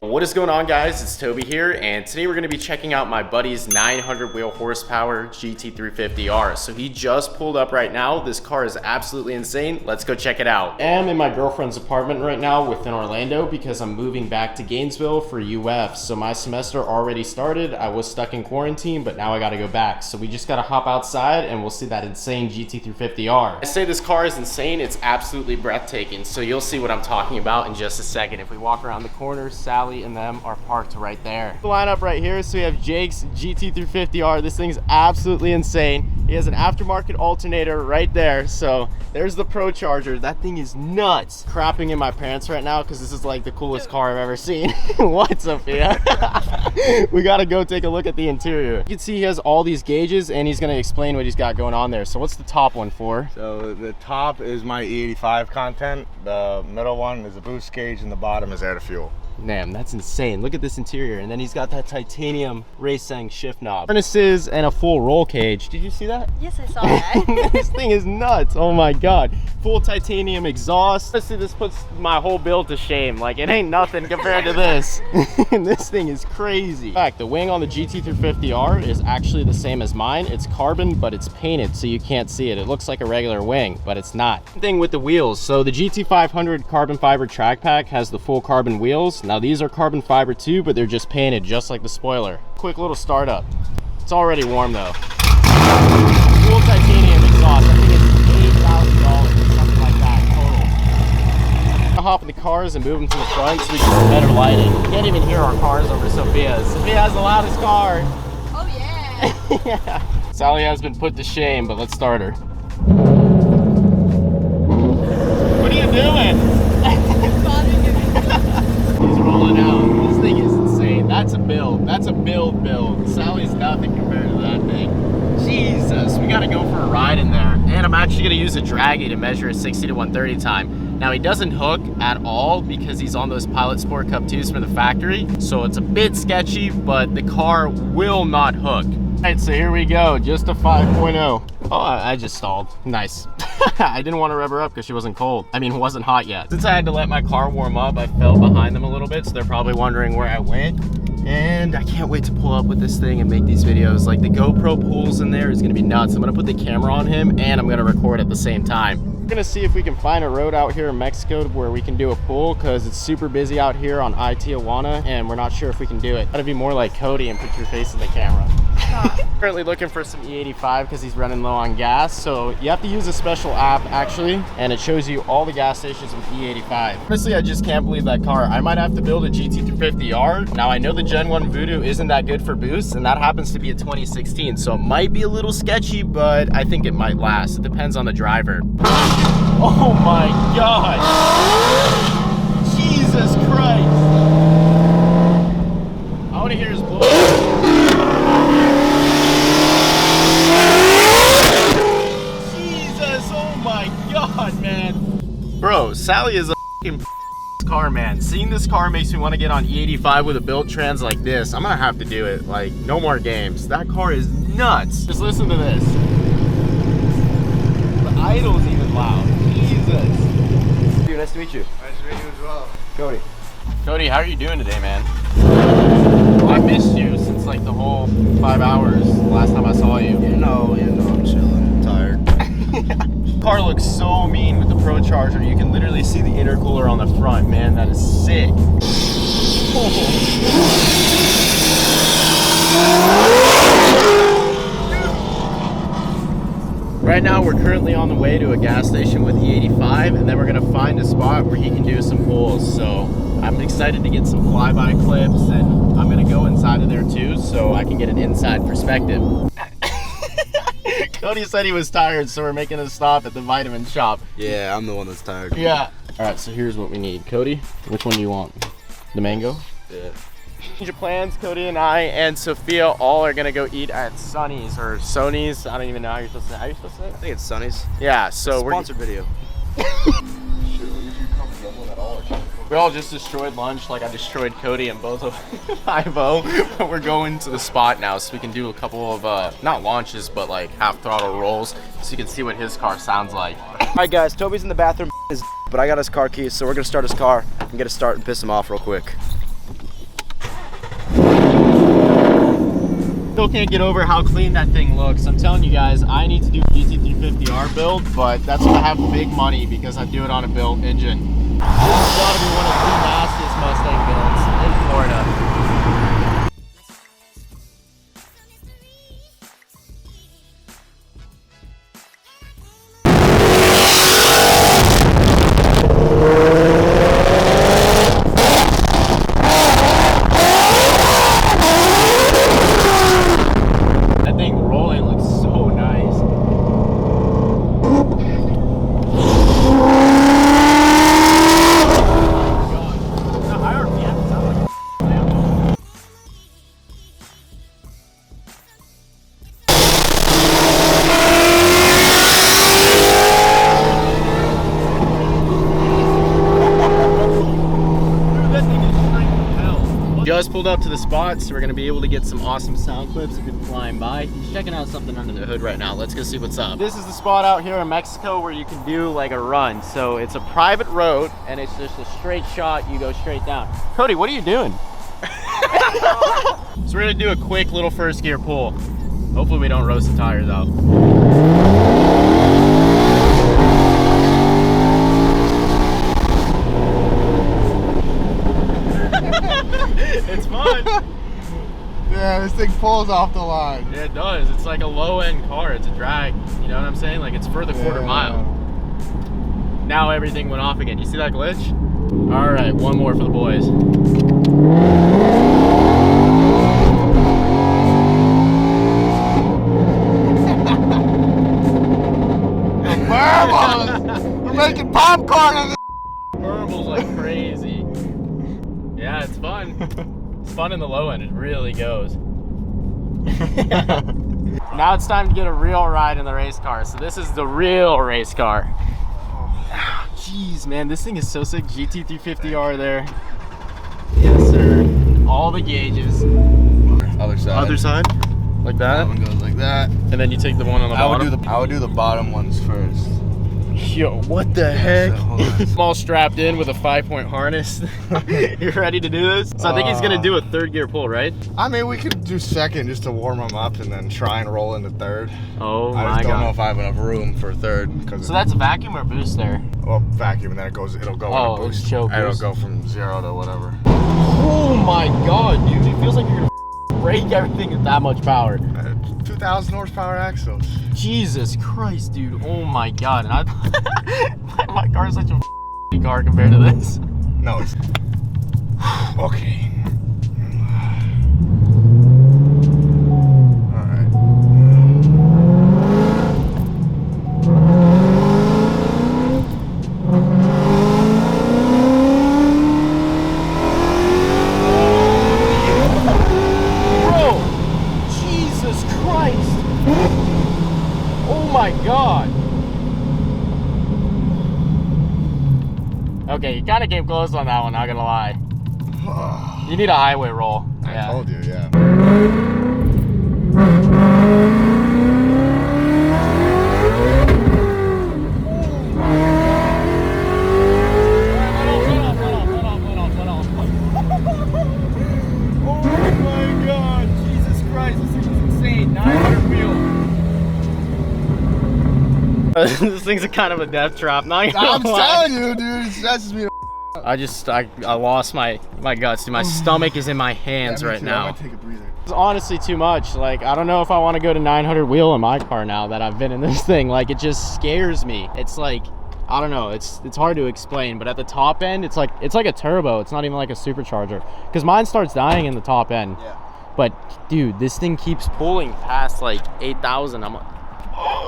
What is going on, guys? It's Toby here, and today we're going to be checking out my buddy's 900 wheel horsepower GT350R. So he just pulled up right now. This car is absolutely insane. Let's go check it out. I'm in my girlfriend's apartment right now within Orlando because I'm moving back to Gainesville for UF. So my semester already started. I was stuck in quarantine, but now I got to go back. So we just got to hop outside and we'll see that insane GT350R. I say this car is insane. It's absolutely breathtaking. So you'll see what I'm talking about in just a second. If we walk around the corner, Sally and them are parked right there. The lineup right here, so we have Jake's GT350R. This thing's absolutely insane. He has an aftermarket alternator right there. So there's the Procharger. That thing is nuts. Crapping in my pants right now because this is like the coolest car I've ever seen. What, Sophia? We gotta go take a look at the interior. You can see he has all these gauges and he's gonna explain what he's got going on there. So what's the top one for? So the top is my E85 content. The middle one is a boost gauge and the bottom is air to fuel. Damn, that's insane. Look at this interior. And then he's got that titanium racing shift knob. Harnesses and a full roll cage. Did you see that? Yes, I saw that. This thing is nuts. Oh my God. Full titanium exhaust. Honestly, this puts my whole build to shame. Like, it ain't nothing compared to this. This thing is crazy. In fact, the wing on the GT350R is actually the same as mine. It's carbon, but it's painted, so you can't see it. It looks like a regular wing, but it's not. Thing with the wheels. So the GT500 carbon fiber track pack has the full carbon wheels. Now these are carbon fiber too, but they're just painted just like the spoiler. Quick little startup. It's already warm though. Full titanium exhaust. I think it's $8,000, something like that total. I'll hop in the cars and move them to the front so we can get better lighting. You can't even hear our cars over Sophia's. Sophia has the loudest car. Oh yeah. Yeah. Sally has been put to shame, but let's start her. What are you doing? He's rolling out. This thing is insane. That's a build. That's a build. Sally's nothing compared to that thing. Jesus, we gotta go for a ride in there. And I'm actually gonna use a draggy to measure a 60 to 130 time. Now he doesn't hook at all because he's on those Pilot Sport Cup 2s from the factory. So it's a bit sketchy, but the car will not hook. All right, so here we go. Just a 5.0. Oh, I just stalled. Nice. I didn't want to rev her up because she wasn't cold. I mean, it wasn't hot yet. Since I had to let my car warm up, I fell behind them a little bit, so they're probably wondering where I went. And I can't wait to pull up with this thing and make these videos. Like, the GoPro pulls in there is gonna be nuts. I'm gonna put the camera on him and I'm gonna record at the same time. We're gonna see if we can find a road out here in Mexico where we can do a pull because it's super busy out here on I-Tijuana and we're not sure if we can do it. Gotta be more like Cody and put your face in the camera. Currently looking for some E85 because he's running low on gas. So you have to use a special app actually, and it shows you all the gas stations with E85. Honestly, I just can't believe that car. I might have to build a GT350R. Now I know the Gen 1 Voodoo isn't that good for boost, and that happens to be a 2016. So it might be a little sketchy, but I think it might last. It depends on the driver. Oh my God. Jesus Christ. I want to hear his blow. God, man. Bro, Sally is a f***ing car, man. Seeing this car makes me want to get on E85 with a build trans like this. I'm gonna have to do it. Like, no more games. That car is nuts. Just listen to this. The idle's even loud. Jesus. Dude, nice to meet you. Nice to meet you as well. Cody. Cody, how are you doing today, man? I missed you since like the whole 5 hours last time I saw you. You know, I'm chilling, tired. Car looks so mean with the Procharger. You can literally see the intercooler on the front, man. That is sick. Right now, we're currently on the way to a gas station with E85, and then we're gonna find a spot where he can do some pulls. So I'm excited to get some flyby clips, and I'm gonna go inside of there too, so I can get an inside perspective. Cody said he was tired, so we're making a stop at the vitamin shop. Yeah, I'm the one that's tired. Yeah. All right, so here's what we need. Cody, which one do you want? The mango? Yeah. Change of plans. Cody and I and Sophia all are gonna go eat at Sonny's or Sony's. I don't even know how you're supposed to say. How are you supposed to say it? I think it's Sonny's. Yeah. So we're sponsored video. We all just destroyed lunch like I destroyed Cody and both of 5-0, but we're going to the spot now so we can do a couple of, not launches, but like half throttle rolls so you can see what his car sounds like. All right guys, Toby's in the bathroom, but I got his car keys, so we're gonna start his car and get a start and piss him off real quick. Still can't get over how clean that thing looks. I'm telling you guys, I need to do a GT350R build, but that's gonna have big money because I do it on a built engine. This has gotta be one of the nastiest Mustang builds in Florida. Just pulled up to the spot, so we're gonna be able to get some awesome sound clips of him flying by. He's checking out something under the hood right now. Let's go see what's up. This is the spot out here in Mexico where you can do like a run. So it's a private road and it's just a straight shot. You go straight down. Cody, what are you doing? So we're gonna do a quick little first gear pull. Hopefully we don't roast the tire though. It's fun. Yeah, this thing pulls off the line. Yeah, it does. It's like a low-end car. It's a drag. You know what I'm saying? Like, it's for the quarter mile. Now everything went off again. You see that glitch? All right, one more for the boys. We're making popcorn in this. Burbles like crazy. Yeah, it's fun. It's fun in the low end. It really goes. Now it's time to get a real ride in the race car. So this is the real race car. Jeez, man, this thing is so sick. GT350R there. Yes, sir. All the gauges. Other side. Other side? Like that? That one goes like that. And then you take the one on the bottom? I would do the bottom ones first. Yo, what the heck? So, hold on. I'm all strapped in with a 5-point harness. You ready to do this? So I think he's gonna do a third gear pull, right? I mean, we could do second just to warm them up and then try and roll into third. Oh my god. I just don't know if I have enough room for third. So that's vacuum or boost there? Well, vacuum, and then it'll go in a boost. It's choke It'll boost. go from 0 to whatever. Oh my god, dude. It feels like you're gonna break everything with that much power. 2,000 horsepower axles. Jesus Christ, dude. Oh my god. And my car is such a car compared to this. No, it's... Okay. Alright. Bro! Jesus Christ! Oh my god! Okay, you kind of came close on that one, not gonna lie. You need a highway roll. I told you, yeah. Oh my god, Jesus Christ, this thing is insane. 900 wheels. This thing's a kind of a death trap. Not I'm telling you, dude, it stresses me. I lost my guts, dude. My stomach is in my hands right now. I'm gonna take a breather. It's honestly too much. Like, I don't know if I want to go to 900 wheel in my car now that I've been in this thing. Like, it just scares me. It's like, I don't know, it's hard to explain, but at the top end, it's like a turbo. It's not even like a supercharger, because mine starts dying in the top end. Yeah. But dude, this thing keeps pulling past like 8,000. I'm like,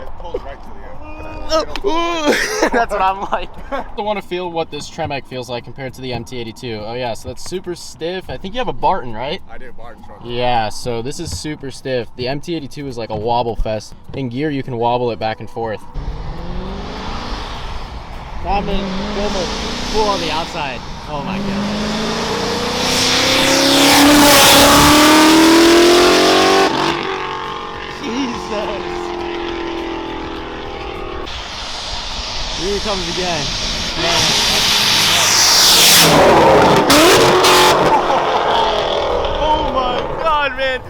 It pulls right to the end. that's what I'm like. I want to feel what this Tremec feels like compared to the MT82. Oh yeah, so that's super stiff. I think you have a Barton, right? I do, Barton's front. Yeah, so this is super stiff. The MT82 is like a wobble fest. In gear, you can wobble it back and forth. Now I'm gonna go full on the outside. Oh my god. Jesus. Here it comes again. Man. Oh my god, man.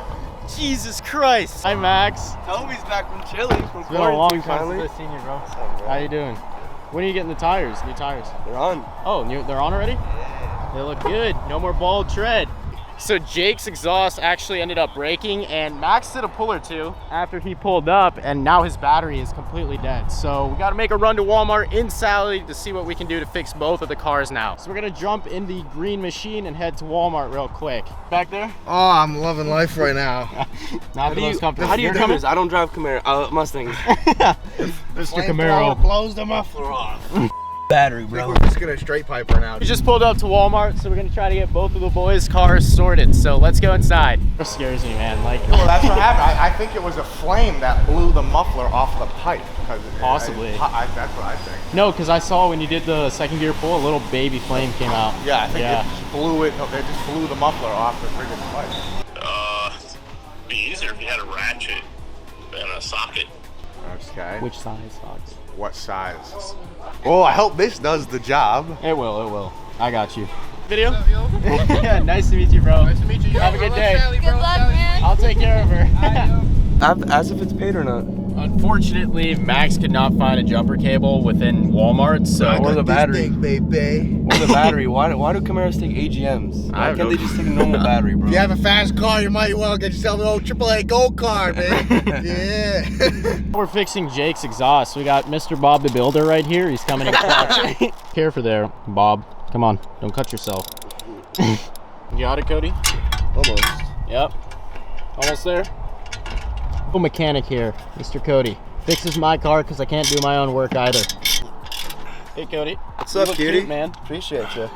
Jesus Christ. Hi, Max. Toby's back from Chile. From It's been a long quarantine time finally. since I've seen you, bro. What's up, bro? How you doing? When are you getting the tires? New tires? They're on. Oh, they're on already? Yeah. They look good. No more bald tread. So Jake's exhaust actually ended up breaking, and Max did a pull or two after he pulled up, and now his battery is completely dead. So we gotta make a run to Walmart in Sally to see what we can do to fix both of the cars now. So we're gonna jump in the green machine and head to Walmart real quick. Back there? Oh, I'm loving life right now. Not the most comfortable. How do you You're do coming? this? I don't drive Camaro, Mustangs. Mr. Camaro. blows the muffler off. Battery, I think bro. we're just gonna straight pipe right now. We just pulled up to Walmart, so we're gonna try to get both of the boys' cars sorted. So let's go inside. It scares me, man. Like, Well, that's what happened. I think it was a flame that blew the muffler off the pipe. Possibly. That's what I think. no, because I saw when you did the second gear pull, a little baby flame came out. Yeah, I think it just blew it. They just blew the muffler off the friggin' pipe. It'd be easier if you had a ratchet than a socket. Okay. Which size socket? What size? Well, I hope this does the job. It will, it will. I got you. Video? Yeah, nice to meet you, bro. Nice to meet you. Have a good day. Good luck, man. I'll take care of her. As if it's paid or not. Unfortunately, Max could not find a jumper cable within Walmart, so Or the battery. baby. Or the battery. Why do Camaros take AGMs? I Why don't can't know. they just take a normal battery, bro? If you have a fast car, you might well get yourself an old AAA Gold card, man. Yeah. we're fixing Jake's exhaust. We got Mr. Bob the Builder right here. He's coming in clutch. Careful there, Bob. Come on, don't cut yourself. You got it, Cody? Almost. Yep. Almost there. Oh, mechanic here, Mr. Cody. Fixes my car because I can't do my own work either. Hey, Cody. What's You up, look cutie? cute, man. Appreciate you.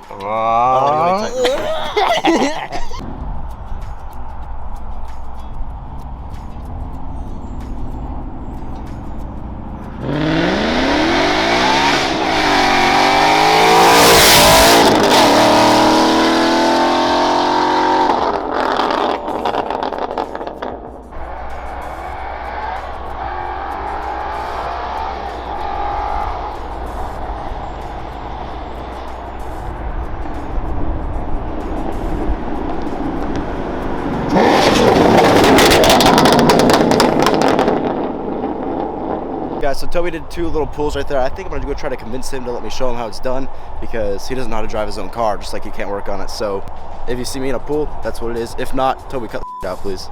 Guys, so Toby did 2 little pulls right there. I think I'm gonna go try to convince him to let me show him how it's done because he doesn't know how to drive his own car, just like he can't work on it. So if you see me in a pool, that's what it is. If not, Toby, cut the out, please.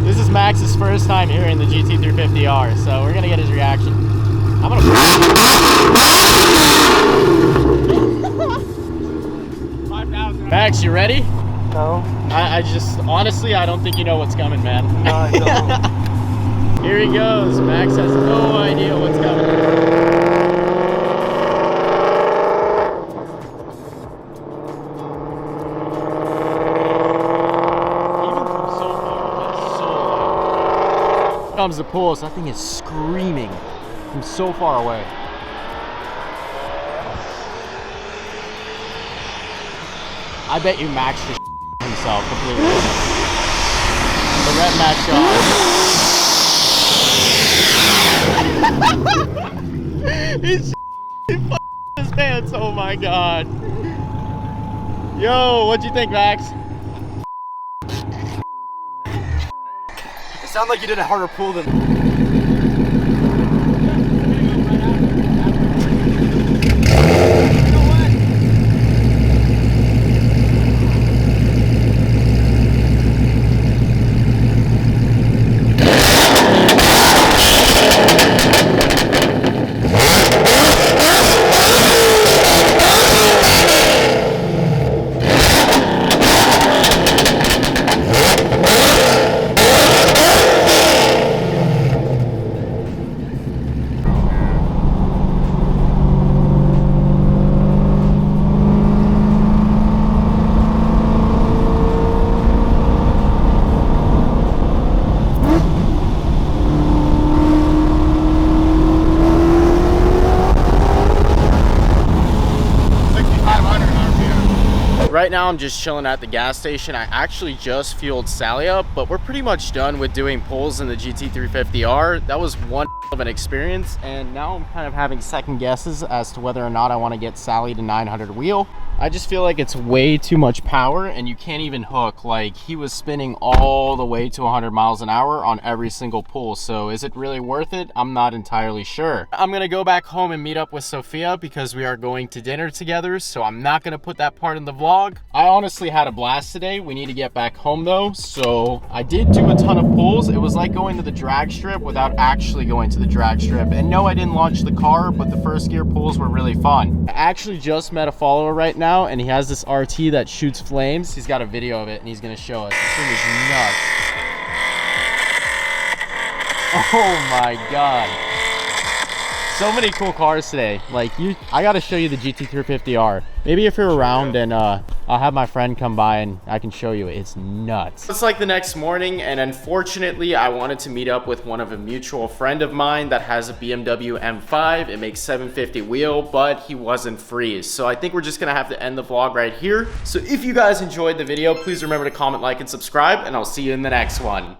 This is Max's first time hearing the GT350R, so we're gonna get his reaction. I'm gonna. Max, you ready? No. I just, honestly, I don't think you know what's coming, man. No, I don't. Here he goes. Max has no idea what's coming. Even from so far, it's so loud. Here comes the pull, so that thing is screaming from so far away. I bet you Max just himself completely. The Red Max shot. He's his pants. Oh my god. Yo, what'd you think, Max? It sounded like you did a harder pull than. Right now I'm just chilling at the gas station. I actually just fueled Sally up, but we're pretty much done with doing pulls in the GT350R. That was one of an experience, and now I'm kind of having second guesses as to whether or not I want to get Sally to 900 wheel. I just feel like it's way too much power and you can't even hook. Like, he was spinning all the way to 100 miles an hour on every single pull. So is it really worth it? I'm not entirely sure. I'm gonna go back home and meet up with Sophia because we are going to dinner together. So I'm not gonna put that part in the vlog. I honestly had a blast today. We need to get back home though. So I did do a ton of pulls. It was like going to the drag strip without actually going to the drag strip. And no, I didn't launch the car, but the first gear pulls were really fun. I actually just met a follower right now, and he has this RT that shoots flames. He's got a video of it, and he's gonna show us. This thing is nuts. Oh my God. So many cool cars today. Like, I gotta show you the GT350R. Maybe if you're around, and I'll have my friend come by and I can show you. It's nuts. It's like the next morning, and unfortunately I wanted to meet up with one of a mutual friend of mine that has a BMW M5. It makes 750 wheel, but he wasn't free. So I think we're just gonna have to end the vlog right here. So if you guys enjoyed the video, please remember to comment, like, and subscribe, and I'll see you in the next one.